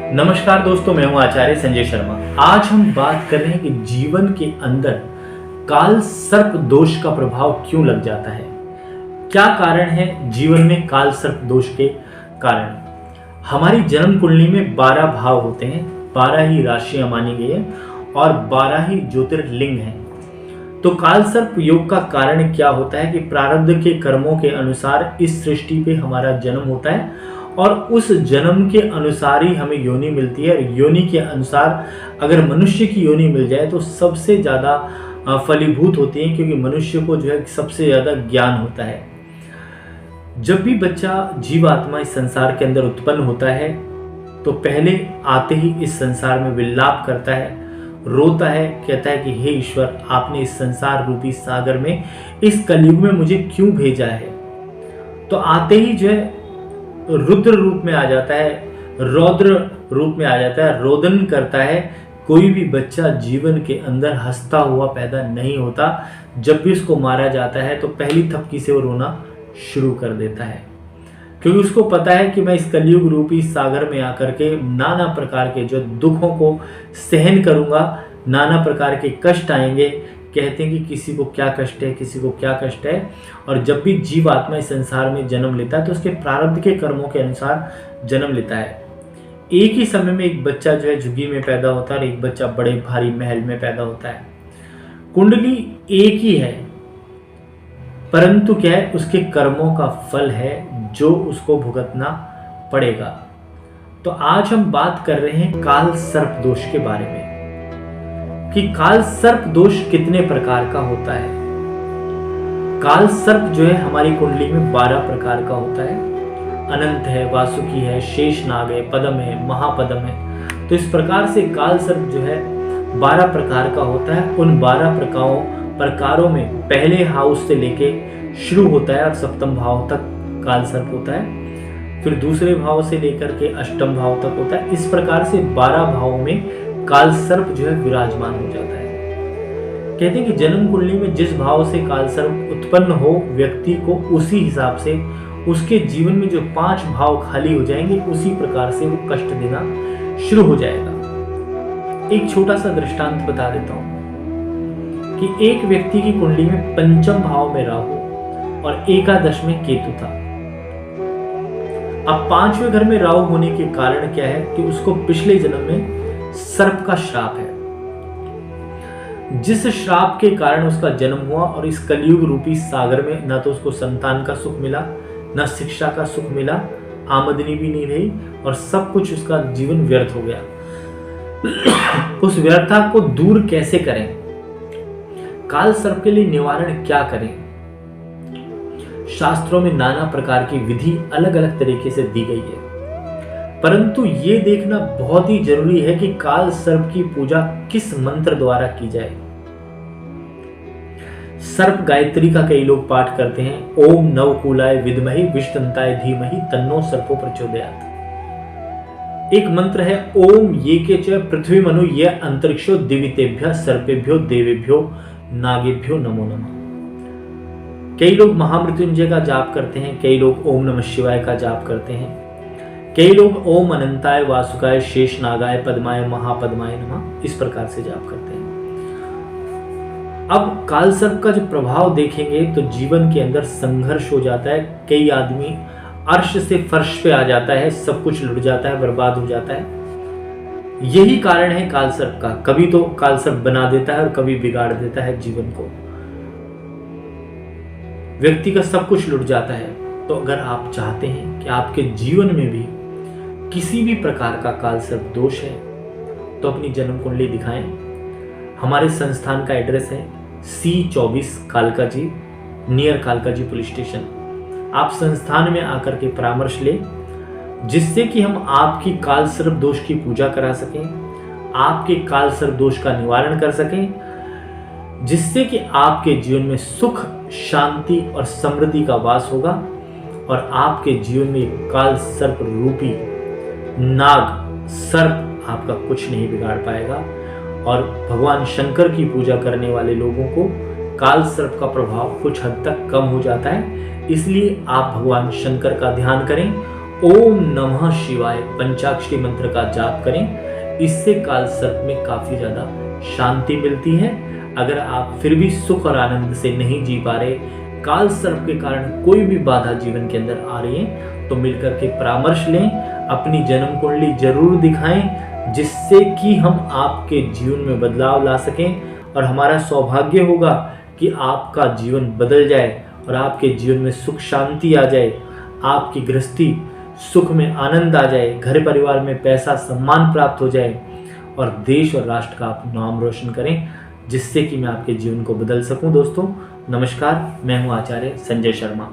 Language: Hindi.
नमस्कार दोस्तों, मैं हूं आचार्य संजय शर्मा। आज हम बात कर रहे हैं कि जीवन के अंदर काल सर्प दोष का प्रभाव क्यों लग जाता है। क्या कारण है जीवन में काल सर्प दोष के कारण। हमारी जन्म कुंडली में 12 भाव होते हैं, 12 ही राशियां मानी गई है और 12 ही ज्योतिर्लिंग हैं। तो काल सर्प योग का कारण क्या होता है कि प्रारब्ध के कर्मों के अनुसार इस सृष्टि पे हमारा जन्म होता है और उस जन्म के अनुसार ही हमें योनि मिलती है। और योनि के अनुसार अगर मनुष्य की योनि मिल जाए तो सबसे ज़्यादा फलीभूत होती है, क्योंकि मनुष्य को जो है सबसे ज़्यादा ज्ञान होता है। जब भी बच्चा जीवात्मा इस संसार के अंदर उत्पन्न होता है तो पहले आते ही इस संसार में विलाप करता है, रोता है, कहता है कि हे ईश्वर, आपने इस संसार रूपी सागर में, इस कलयुग में मुझे क्यों भेजा है। तो आते ही जो है रुद्र रूप में आ जाता है, रौद्र रूप में आ जाता है, रोदन करता है। कोई भी बच्चा जीवन के अंदर हंसता हुआ पैदा नहीं होता। जब भी उसको मारा जाता है तो पहली थपकी से वो रोना शुरू कर देता है, क्योंकि उसको पता है कि मैं इस कलयुग रूपी सागर में आकर के नाना प्रकार के जो दुखों को सहन करूंगा, नाना प्रकार के कष्ट आएंगे। कहते हैं कि किसी को क्या कष्ट है, किसी को क्या कष्ट है। और जब भी जीव आत्मा इस संसार में जन्म लेता है तो उसके प्रारब्ध के कर्मों के अनुसार जन्म लेता है। एक ही समय में एक बच्चा जो है झुग्गी में पैदा होता है और एक बच्चा बड़े भारी महल में पैदा होता है। कुंडली एक ही है, परंतु क्या है, उसके कर्मों का फल है जो उसको भुगतना पड़ेगा। तो आज हम बात कर रहे हैं काल सर्प दोष के बारे में कि काल सर्प दोष कितने प्रकार का होता है। काल सर्प जो है हमारी कुंडली में 12 प्रकार का होता है। अनंत है, वासुकी है, शेषनाग है, पदम है, महापदम है। तो इस प्रकार से काल सर्प जो है 12 प्रकार का होता है। उन 12 प्रकारों में पहले हाउस से लेके शुरू होता है और सप्तम भाव तक काल सर्प होता है। फिर दूसरे भाव से लेकर के अष्टम भाव तक होता है। इस प्रकार से 12 भावों में काल सर्प जो है विराजमान हो जाता है। कहते हैं कि जन्म कुंडली में जिस भाव से काल सर्प उत्पन्न हो, व्यक्ति को उसी हिसाब से उसके जीवन में जो 5 भाव खाली हो जाएंगे, उसी प्रकार से वो कष्ट देना शुरू हो जाएगा। एक छोटा सा दृष्टांत बता देता हूं कि एक व्यक्ति की कुंडली में पंचम भाव में राहु और एकादश में केतु था। अब 5वें घर में राहु होने के कारण क्या है कि उसको पिछले जन्म में सर्प का श्राप है, जिस श्राप के कारण उसका जन्म हुआ और इस कलयुग रूपी सागर में न तो उसको संतान का सुख मिला, न शिक्षा का सुख मिला, आमदनी भी नहीं रही और सब कुछ उसका जीवन व्यर्थ हो गया। उस व्यर्थता को दूर कैसे करें, काल सर्प के लिए निवारण क्या करें। शास्त्रों में नाना प्रकार की विधि अलग अलग तरीके से दी गई है, परंतु ये देखना बहुत ही जरूरी है कि काल सर्प की पूजा किस मंत्र द्वारा की जाए। सर्प गायत्री का कई लोग पाठ करते हैं, ओम नवकूलाय विद्महि विष्णुदंताय धीमहि तन्नो सर्पो प्रचोदयात्। एक मंत्र है ओम ये के च पृथ्वी मनु ये अंतरिक्षो दिवितेभ्य सर्पेभ्यो देवेभ्यो नागेभ्यो नमो नमः। कई लोग महामृत्युंजय का जाप करते हैं, कई लोग ओम नमः शिवाय का जाप करते हैं, कई लोग ओम अनंताय वासुकाय शेषनागाय पद्माय महापद्माय नमः इस प्रकार से जाप करते हैं। अब काल सर्प का जो प्रभाव देखेंगे तो जीवन के अंदर संघर्ष हो जाता है। कई आदमी अर्श से फर्श पे आ जाता है, सब कुछ लुट जाता है, बर्बाद हो जाता है। यही कारण है काल सर्प का। कभी तो काल सर्प बना देता है और कभी बिगाड़ देता है जीवन को, व्यक्ति का सब कुछ लुट जाता है। तो अगर आप चाहते हैं कि आपके जीवन में भी किसी भी प्रकार का काल सर्प दोष है तो अपनी जन्म कुंडली दिखाएं। हमारे संस्थान का एड्रेस है C24 कालका जी, नियर कालका जी पुलिस स्टेशन। आप संस्थान में आकर के परामर्श लें, जिससे कि हम आपकी काल सर्प दोष की पूजा करा सकें, आपके काल सर्प दोष का निवारण कर सकें, जिससे कि आपके जीवन में सुख, शांति और समृद्धि का वास होगा और आपके जीवन में काल सर्प रूपी नाग सर्प आपका कुछ नहीं बिगाड़ पाएगा। और भगवान शंकर की पूजा करने वाले लोगों को काल सर्प का प्रभाव कुछ हद तक कम हो जाता है। इसलिए आप भगवान शंकर का ध्यान करें ओम नमः शिवाय पंचाक्षरी मंत्र का जाप करें। इससे काल सर्प में काफी ज्यादा शांति मिलती है। अगर आप फिर भी सुख और आनंद से नहीं जी पा रहे, काल सर्प के कारण कोई भी बाधा जीवन के अंदर आ रही है, तो मिलकर के परामर्श लें, अपनी जन्म कुंडली जरूर दिखाएं, जिससे कि हम आपके जीवन में बदलाव ला सकें और हमारा सौभाग्य होगा कि आपका जीवन बदल जाए और आपके जीवन में सुख शांति आ जाए, आपकी गृहस्थी सुख में आनंद आ जाए, घर परिवार में पैसा सम्मान प्राप्त हो जाए और देश और राष्ट्र का आप नाम रोशन करें, जिससे कि मैं आपके जीवन को बदल सकूं। दोस्तों नमस्कार, मैं हूं आचार्य संजय शर्मा।